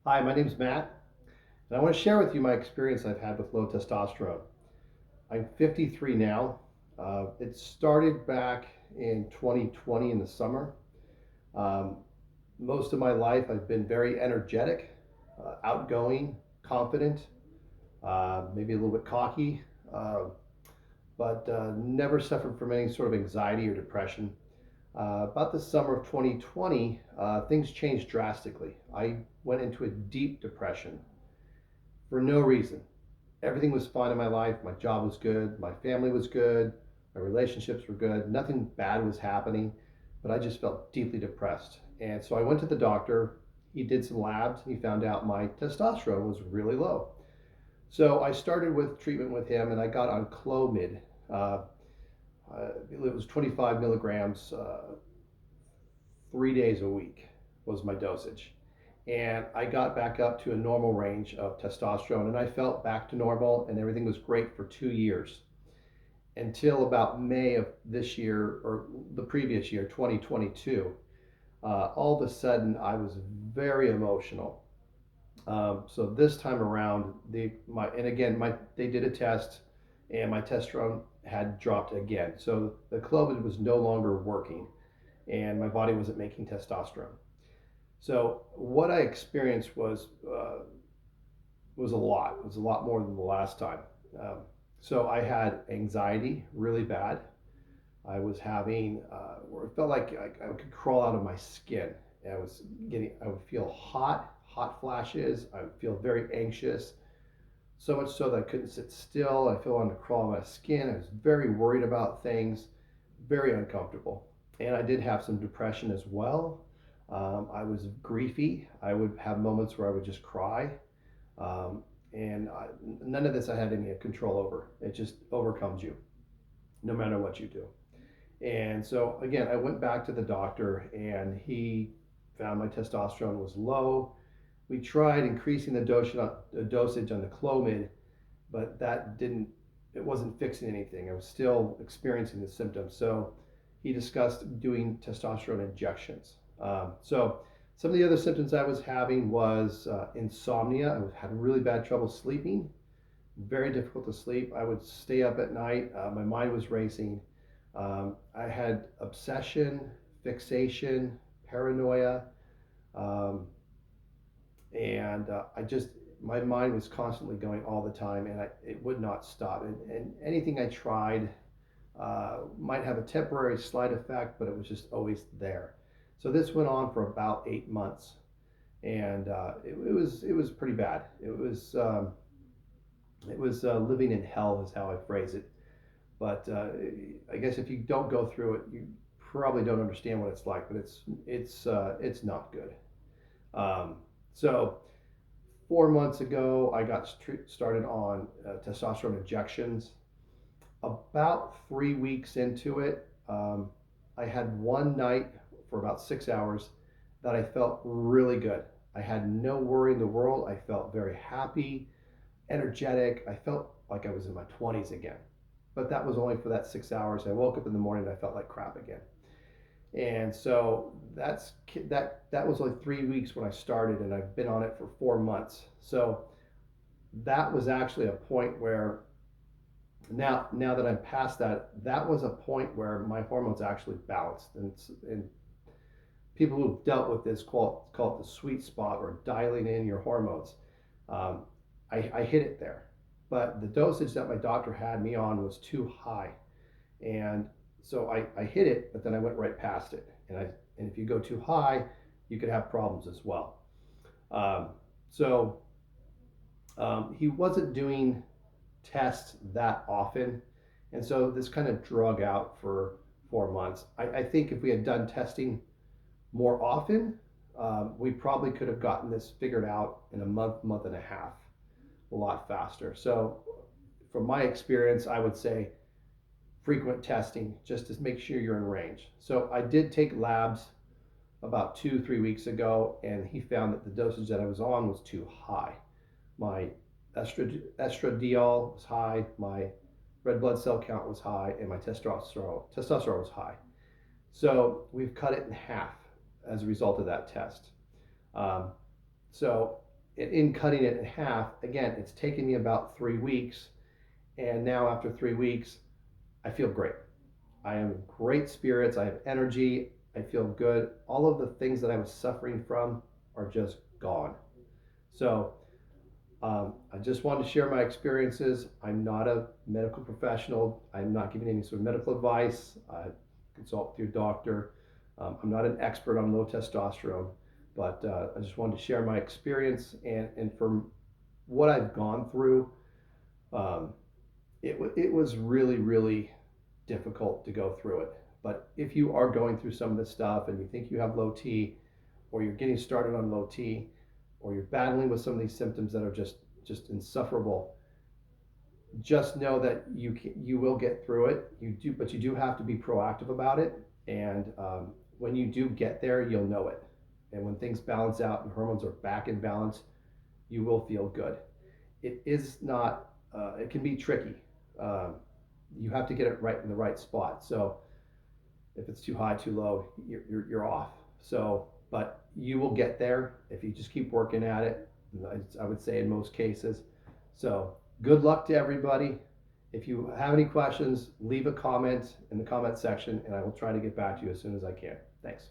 Hi, my name's Matt, and I want to share with you my experience I've had with low testosterone. I'm 53 now. It started back in 2020 in the summer. Um, most of my life, I've been very energetic, outgoing, confident, maybe a little bit cocky, uh, but never suffered from any sort of anxiety or depression. About the summer of 2020, things changed drastically. I went into a deep depression for no reason. Everything was fine in my life. My job was good. My family was good. My relationships were good. Nothing bad was happening, but I just felt deeply depressed. And so I went to the doctor. He did some labs. He found out my testosterone was really low. So I started with treatment with him, and I got on Clomid. Uh, it was 25 milligrams, 3 days a week was my dosage. And I got back up to a normal range of testosterone, and I felt back to normal, and everything was great for 2 years until about May of this year, or the previous year, 2022. All of a sudden, I was very emotional. So this time around, they did a test, and my testosterone had dropped again. So the Clomid was no longer working, and my body wasn't making testosterone. So what I experienced was a lot. It was a lot more than the last time. Um, so I had anxiety really bad. I was having where it felt like I could crawl out of my skin. I would feel hot flashes. I would feel very anxious. So much so that I couldn't sit still. I felt wanted to crawl out of my skin. I was very worried about things, very uncomfortable. And I did have some depression as well. I was griefy. I would have moments where I would just cry. Um, and none of this I had any control over. It just overcomes you no matter what you do. And so, again, I went back to the doctor and he found my testosterone was low. We tried increasing the dosage on the Clomid, but it wasn't fixing anything. I was still experiencing the symptoms. So he discussed doing testosterone injections. So some of the other symptoms I was having was insomnia. Had really bad trouble sleeping, very difficult to sleep. I would stay up at night. My mind was racing. I had obsession, fixation, paranoia, um, and my mind was constantly going all the time, and it would not stop. And anything I tried might have a temporary slight effect, but it was just always there. So this went on for about 8 months, and it was pretty bad. It was living in hell, is how I phrase it. But I guess if you don't go through it, you probably don't understand what it's like. But it's not good. Um, so 4 months ago, I got started on testosterone injections. About 3 weeks into it, I had one night for about 6 hours that I felt really good. I had no worry in the world. I felt very happy, energetic. I felt like I was in my 20s again. But that was only for that 6 hours. I woke up in the morning and I felt like crap again. And so that was only 3 weeks when I started, and I've been on it for 4 months. So that was actually a point where now that I'm past that, that was a point where my hormones actually balanced. And people who've dealt with this call it the sweet spot, or dialing in your hormones. Um, I hit it there, but the dosage that my doctor had me on was too high, and so I hit it, but then I went right past it. And if you go too high, you could have problems as well. Um, so he wasn't doing tests that often, and so this kind of drug out for 4 months. I think if we had done testing more often, we probably could have gotten this figured out in a month and a half, a lot faster. So, from my experience, I would say frequent testing just to make sure you're in range. So, I did take labs about 2, 3 weeks ago, and he found that the dosage that I was on was too high. My estradiol was high, my red blood cell count was high, and my testosterone was high. So we've cut it in half as a result of that test. Um, so in cutting it in half, again, it's taken me about 3 weeks. And now after 3 weeks, I feel great. I am in great spirits. I have energy. I feel good. All of the things that I was suffering from are just gone. So I just wanted to share my experiences. I'm not a medical professional. I'm not giving any sort of medical advice. Consult with your doctor. I'm not an expert on low testosterone, but I just wanted to share my experience, and from what I've gone through, um, it was really, really difficult to go through it. But if you are going through some of this stuff and you think you have low T, or you're getting started on low T, or you're battling with some of these symptoms that are just insufferable, just know that you will get through it. You do, but you do have to be proactive about it. And when you do get there, you'll know it. And when things balance out and hormones are back in balance, you will feel good. It is not. It can be tricky. Um, you have to get it right in the right spot. So if it's too high, too low, you're off. So, but you will get there if you just keep working at it. I would say in most cases. So good luck to everybody. If you have any questions, leave a comment in the comment section and I will try to get back to you as soon as I can. Thanks.